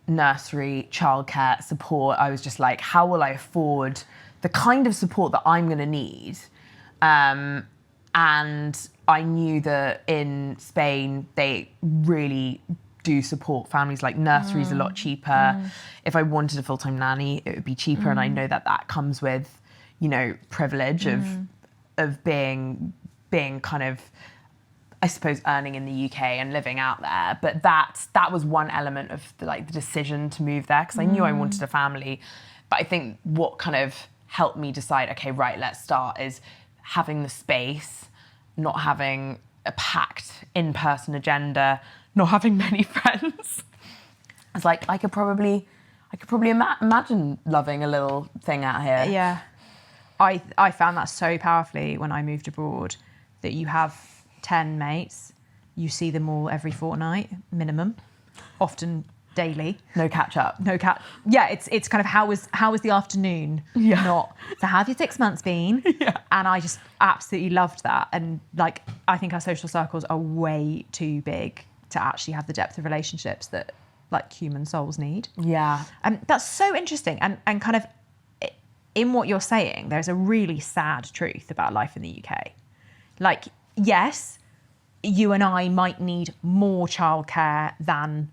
nursery, childcare, support. I was just like, how will I afford the kind of support that I'm going to need? And I knew that in Spain, they really do support families. Like, nursery's a lot cheaper. If I wanted a full-time nanny, it would be cheaper. And I know that comes with, you know, privilege of being kind of, I suppose, earning in the UK and living out there. But that was one element of the decision to move there, because I knew I wanted a family. But I think what kind of helped me decide, okay, right, let's start, is having the space, not having a packed in-person agenda, not having many friends. It's like, I could probably imagine loving a little thing out here. Yeah. I found that so powerfully when I moved abroad, that you have 10 mates, you see them all every fortnight, minimum, often daily. No catch up. Yeah, it's kind of, how was the afternoon? Yeah. Not, so how have your 6 months been? Yeah. And I just absolutely loved that. And like, I think our social circles are way too big to actually have the depth of relationships that like human souls need. Yeah. That's so interesting. And kind of in what you're saying, there's a really sad truth about life in the UK. Like, yes, you and I might need more childcare than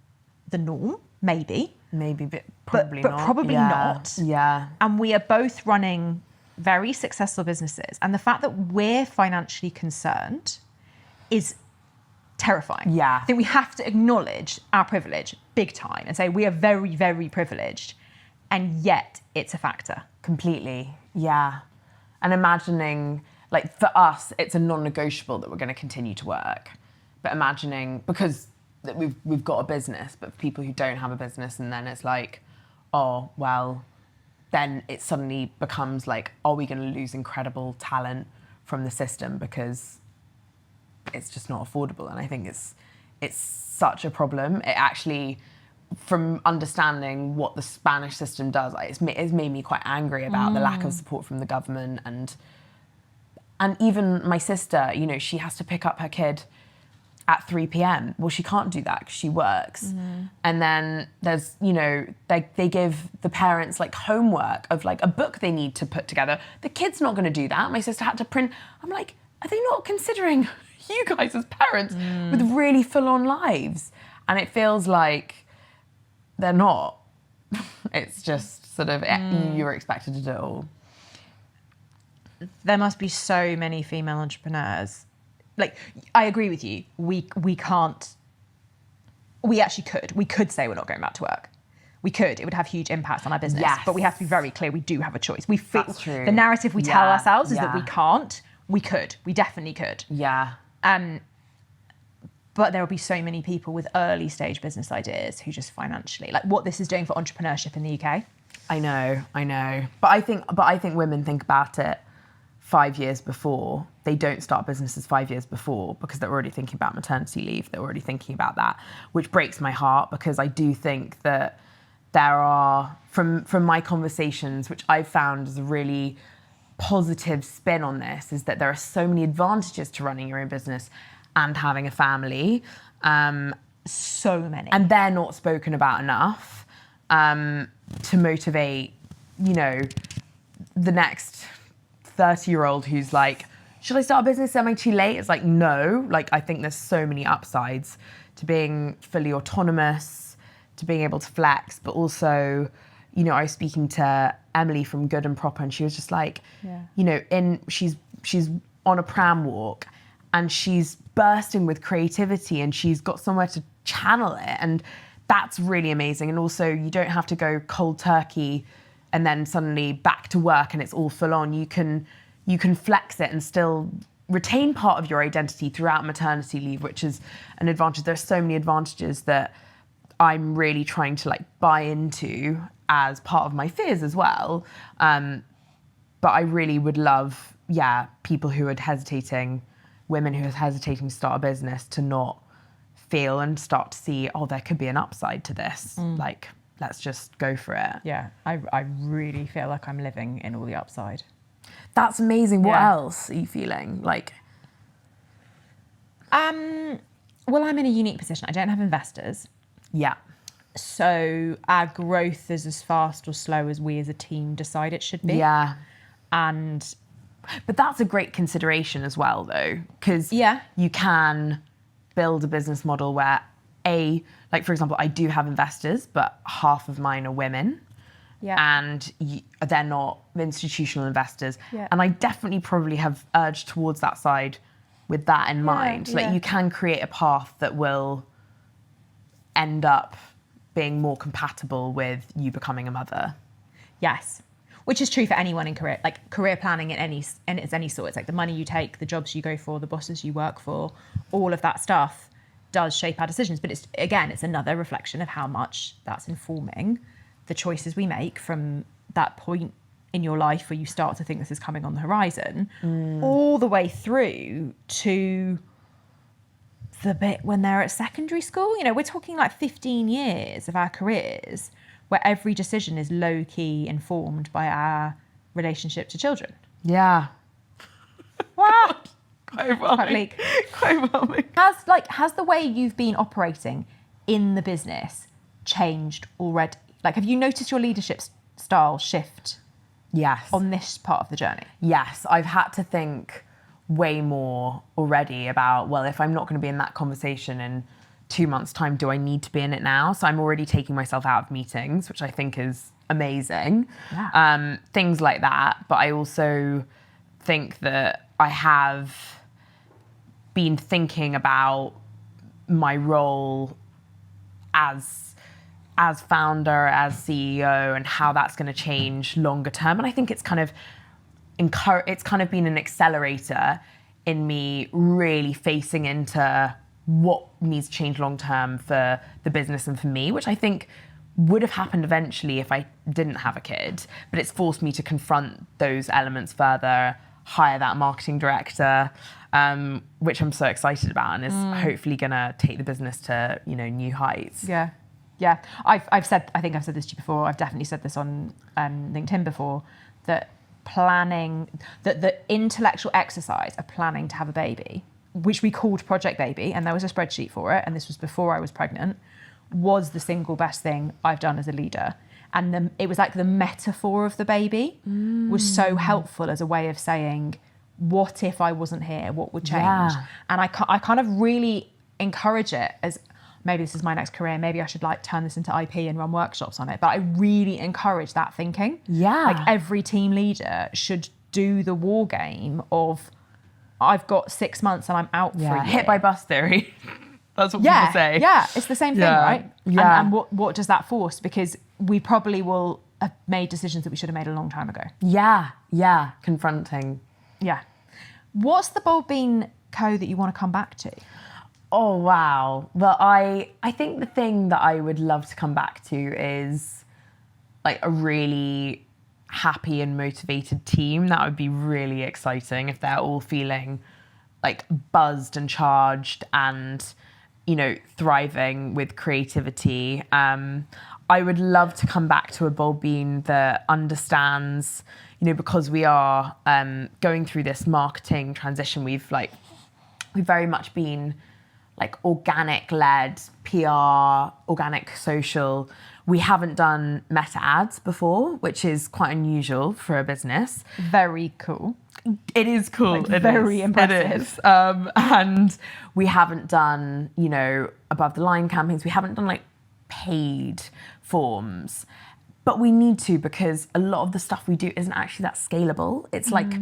the norm, maybe. Maybe, but probably but not. Probably not. Yeah. And we are both running very successful businesses. And the fact that we're financially concerned is terrifying. Yeah. I think we have to acknowledge our privilege big time and say we are very, very privileged. And yet it's a factor. Completely. Yeah. And imagining, like, for us, it's a non-negotiable that we're going to continue to work. But imagining, because that we've got a business, but for people who don't have a business, and then it's like, oh, well, then it suddenly becomes like, are we going to lose incredible talent from the system because it's just not affordable? And I think it's such a problem. It actually, from understanding what the Spanish system does, it's made me quite angry about the lack of support from the government. And even my sister, you know, she has to pick up her kid at 3 p.m. Well, she can't do that because she works. And then there's, you know, they give the parents like homework of like a book they need to put together. The kid's not going to do that. My sister had to print. I'm like, are they not considering you guys as parents with really full-on lives? And it feels like they're not. It's just sort of, you're expected to do it all. There must be so many female entrepreneurs. Like, I agree with you. We can't. We actually could. We could say we're not going back to work. We could. It would have huge impacts on our business. Yes. But we have to be very clear. We do have a choice. We feel That's true. The narrative we tell ourselves is that we Yeah. can't. We could. We definitely could. Yeah. But there will be so many people with early stage business ideas who just financially, like what this is doing for entrepreneurship in the UK. I know. But I think women think about it 5 years before. They don't start businesses 5 years before because they're already thinking about maternity leave. They're already thinking about that, which breaks my heart, because I do think that there are, from my conversations, which I've found is a really positive spin on this, is that there are so many advantages to running your own business and having a family. So many. And they're not spoken about enough to motivate, you know, the next 30-year-old who's like should I start a business? Am I too late? It's like, no. Like, I think there's so many upsides to being fully autonomous, to being able to flex, but also, you know, I was speaking to Emily from Good and Proper, and she was just like, you know, she's on a pram walk and she's bursting with creativity and she's got somewhere to channel it. And that's really amazing. And also, you don't have to go cold turkey and then suddenly back to work and it's all full on. You can flex it and still retain part of your identity throughout maternity leave, which is an advantage. There's so many advantages that I'm really trying to like buy into as part of my fears as well. But I really would love, people who are hesitating, women who are hesitating to start a business, to not feel and start to see, oh, there could be an upside to this. Like, let's just go for it. Yeah, I really feel like I'm living in all the upside. That's amazing. What else are you feeling like? Well, I'm in a unique position. I don't have investors. Yeah. So our growth is as fast or slow as we as a team decide it should be. Yeah. But that's a great consideration as well, though, because you can build a business model where, like, for example, I do have investors, but half of mine are women. Yeah. And they're not institutional investors. Yeah. And I definitely probably have urged towards that side with that in mind. Like, you can create a path that will end up being more compatible with you becoming a mother. Yes. Which is true for anyone in career planning in any sort. It's like the money you take, the jobs you go for, the bosses you work for, all of that stuff does shape our decisions. But it's another reflection of how much that's informing the choices we make from that point in your life where you start to think this is coming on the horizon, all the way through to the bit when they're at secondary school. You know, we're talking like 15 years of our careers where every decision is low-key informed by our relationship to children. Yeah. Wow. Quite bleak. Quite balmy. Has the way you've been operating in the business changed already? Like, have you noticed your leadership style shift? Yes. On this part of the journey? Yes, I've had to think way more already about, well, if I'm not going to be in that conversation in 2 months' time, do I need to be in it now? So I'm already taking myself out of meetings, which I think is amazing. Yeah. Things like that. But I also think that I have been thinking about my role as founder, as CEO, and how that's going to change longer term. And I think it's kind of been an accelerator in me really facing into what needs to change long term for the business and for me, which I think would have happened eventually if I didn't have a kid. But it's forced me to confront those elements further, hire that marketing director, which I'm so excited about, and is hopefully going to take the business to, you know, new heights. Yeah. Yeah. I think I've said this to you before. I've definitely said this on LinkedIn before, that the intellectual exercise of planning to have a baby, which we called Project Baby, and there was a spreadsheet for it, and this was before I was pregnant, was the single best thing I've done as a leader. And it was like the metaphor of the baby was so helpful as a way of saying, what if I wasn't here? What would change? Yeah. And I kind of really encourage it as, maybe this is my next career, maybe I should like turn this into IP and run workshops on it. But I really encourage that thinking. Yeah. Like, every team leader should do the war game of, I've got 6 months and I'm out for a year. Hit by bus theory. That's what people say. Yeah, it's the same thing, right? Yeah. And what does that force? Because we probably will have made decisions that we should have made a long time ago. Yeah. Confronting. Yeah. What's the Bold Bean Co that you want to come back to? Oh, wow. Well, I think the thing that I would love to come back to is like a really happy and motivated team. That would be really exciting if they're all feeling like buzzed and charged and, you know, thriving with creativity. I would love to come back to a Bold Bean that understands, you know, because we are going through this marketing transition, we've very much been like organic-led PR, organic social. We haven't done meta ads before, which is quite unusual for a business. Very cool. It is cool. Like, very impressive. It is. And we haven't done, above the line campaigns. We haven't done like paid forms, but we need to, because a lot of the stuff we do isn't actually that scalable. It's like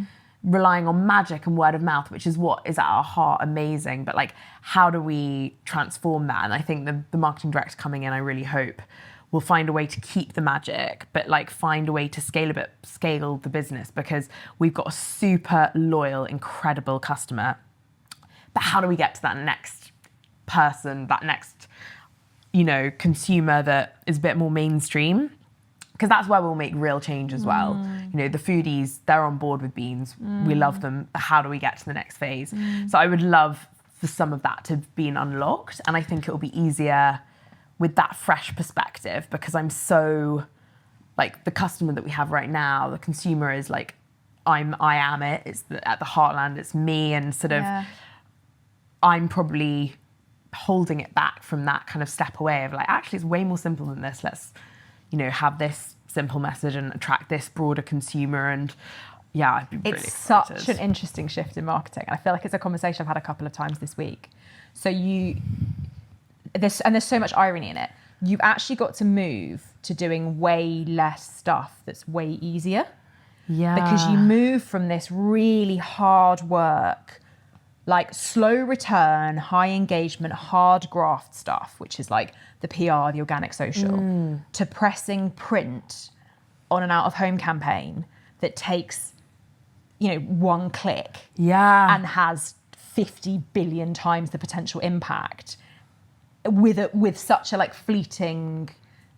relying on magic and word of mouth, which is what is at our heart amazing. But like, how do we transform that? And I think the marketing director coming in, I really hope, will find a way to keep the magic, but like find a way to scale the business, because we've got a super loyal, incredible customer. But how do we get to that next person, that next, consumer that is a bit more mainstream? Because that's where we'll make real change as well. The foodies, they're on board with beans. We love them. How do we get to the next phase? So I would love for some of that to have been unlocked. And I think it will be easier with that fresh perspective, because I'm so, like, the customer that we have right now, the consumer is like, I am it. It's at the heartland, it's me, and sort of, I'm probably holding it back from that kind of step away of like, actually, it's way more simple than this. Let's, have this simple message and attract this broader consumer. And yeah, I'd be really excited. It's such an interesting shift in marketing. And I feel like it's a conversation I've had a couple of times this week. So there's so much irony in it. You've actually got to move to doing way less stuff that's way easier. Yeah. Because you move from this really hard work, like slow return, high engagement, hard graft stuff, which is like the PR, the organic social, to pressing print on an out-of-home campaign that takes, one click and has 50 billion times the potential impact with such a like fleeting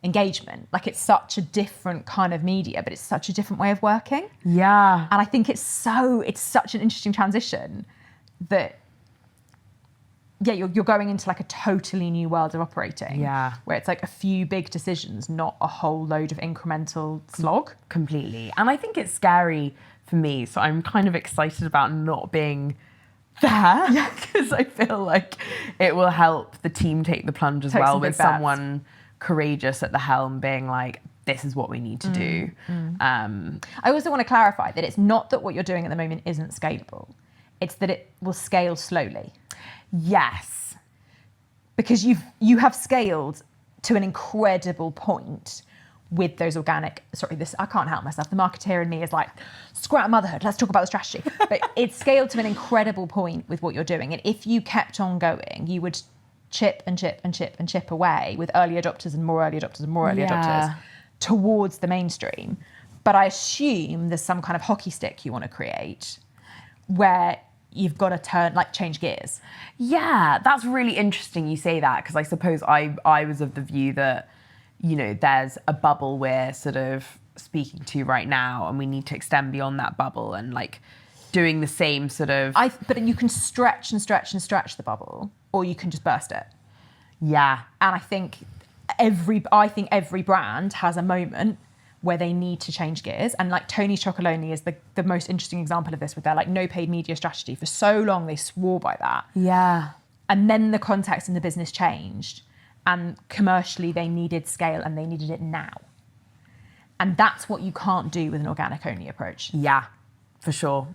engagement. Like, it's such a different kind of media, but it's such a different way of working. Yeah. And I think it's such an interesting transition that, you're going into like a totally new world of operating. Yeah. Where it's like a few big decisions, not a whole load of incremental slog. Completely. And I think it's scary for me. So I'm kind of excited about not being there. Yeah. Because I feel like it will help the team take the plunge as well, with someone courageous at the helm being like, this is what we need to do. I also want to clarify that it's not that what you're doing at the moment isn't scalable. It's that it will scale slowly. Yes. Because you have scaled to an incredible point with those organic, I can't help myself. The marketeer in me is like, screw out motherhood, let's talk about the strategy. But it's scaled to an incredible point with what you're doing. And if you kept on going, you would chip and chip and chip and chip away with early adopters and more early adopters and more early adopters towards the mainstream. But I assume there's some kind of hockey stick you want to create where you've got to change gears. Yeah, that's really interesting you say that, because I suppose I was of the view that, there's a bubble we're sort of speaking to right now, and we need to extend beyond that bubble and like doing the same sort of... But you can stretch and stretch and stretch the bubble, or you can just burst it. Yeah. And I think every brand has a moment where they need to change gears. And like Tony's Chocolonely is the most interesting example of this, with their like no paid media strategy. For so long, they swore by that. Yeah. And then the context in the business changed, and commercially they needed scale, and they needed it now. And that's what you can't do with an organic only approach. Yeah, for sure.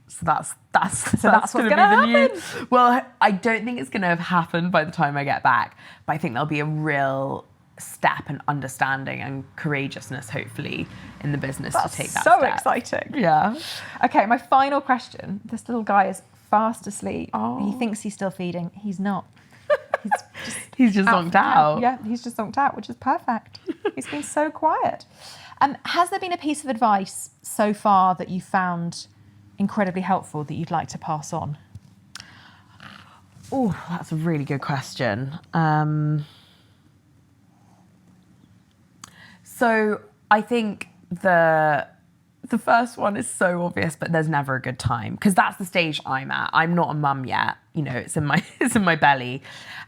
So that's what's going to happen. Well, I don't think it's going to have happened by the time I get back, but I think there'll be a real step and understanding and courageousness, hopefully, in the business to take that so step. Exciting. Yeah. Okay, my final question. This little guy is fast asleep. Oh. He thinks he's still feeding. He's not. He's just zonked out. Yeah, he's just zonked out, which is perfect. He's been so quiet. Has there been a piece of advice so far that you found incredibly helpful that you'd like to pass on? Oh, that's a really good question. So I think the first one is so obvious, but there's never a good time, because that's the stage I'm at. I'm not a mum yet. It's in my belly.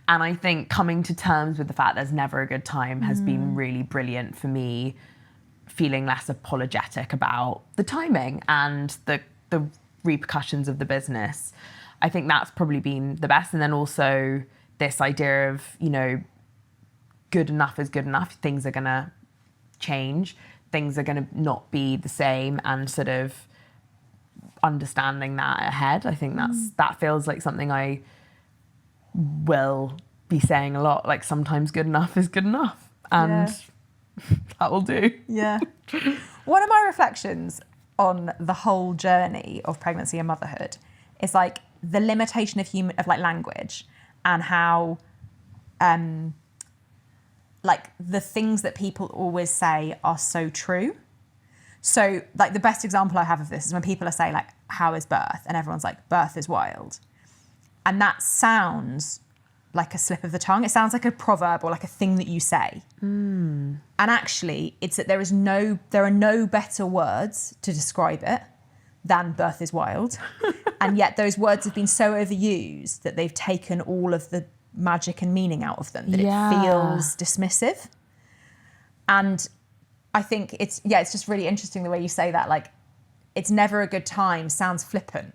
And I think coming to terms with the fact there's never a good time has been really brilliant for me, feeling less apologetic about the timing and the repercussions of the business. I think that's probably been the best. And then also this idea of, you know, good enough is good enough. Things are going to change. Things are going to not be the same, and sort of understanding that ahead. I think that feels like something I will be saying a lot. Like, sometimes good enough is good enough, and that will do. Yeah. One of my reflections on the whole journey of pregnancy and motherhood is like the limitation of like language, and how like the things that people always say are so true. So like the best example I have of this is when people are saying like, how is birth? And everyone's like, birth is wild. And that sounds like a slip of the tongue. It sounds like a proverb or like a thing that you say. And actually it's that there are no better words to describe it than birth is wild. And yet those words have been so overused that they've taken all of the magic and meaning out of them, that it feels dismissive. And I think it's just really interesting the way you say that. Like, it's never a good time sounds flippant,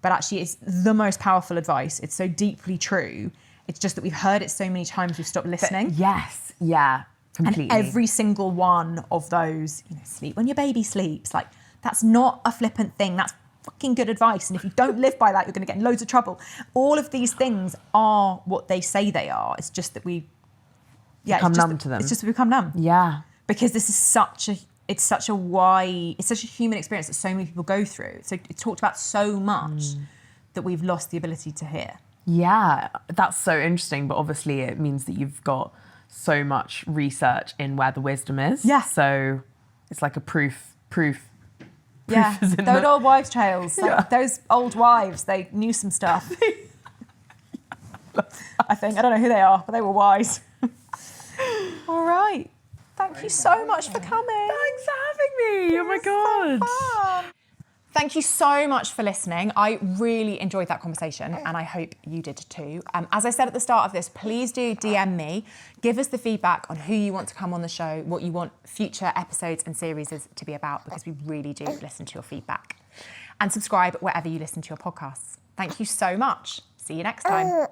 but actually it's the most powerful advice. It's so deeply true. It's just that we've heard it so many times we've stopped listening. Yes, yeah, completely. And every single one of those, you know, sleep when your baby sleeps, like, that's not a flippant thing. That's fucking good advice. And if you don't live by that, you're going to get in loads of trouble. All of these things are what they say they are. It's just that we become numb to them. It's just that we become numb. Yeah. Because this is such a human experience that so many people go through. So it's talked about so much that we've lost the ability to hear. Yeah, that's so interesting. But obviously it means that you've got so much research in where the wisdom is. Yeah. So it's like a proof. Yeah, Is in those old wives' tales. Like, those old wives, they knew some stuff. I think. I don't know who they are, but they were wise. All right. Thank you so much for coming. Thanks for having me. Oh my God. So fun. Thank you so much for listening. I really enjoyed that conversation, and I hope you did too. As I said at the start of this, please do DM me. Give us the feedback on who you want to come on the show, what you want future episodes and series to be about, because we really do listen to your feedback. And subscribe wherever you listen to your podcasts. Thank you so much. See you next time.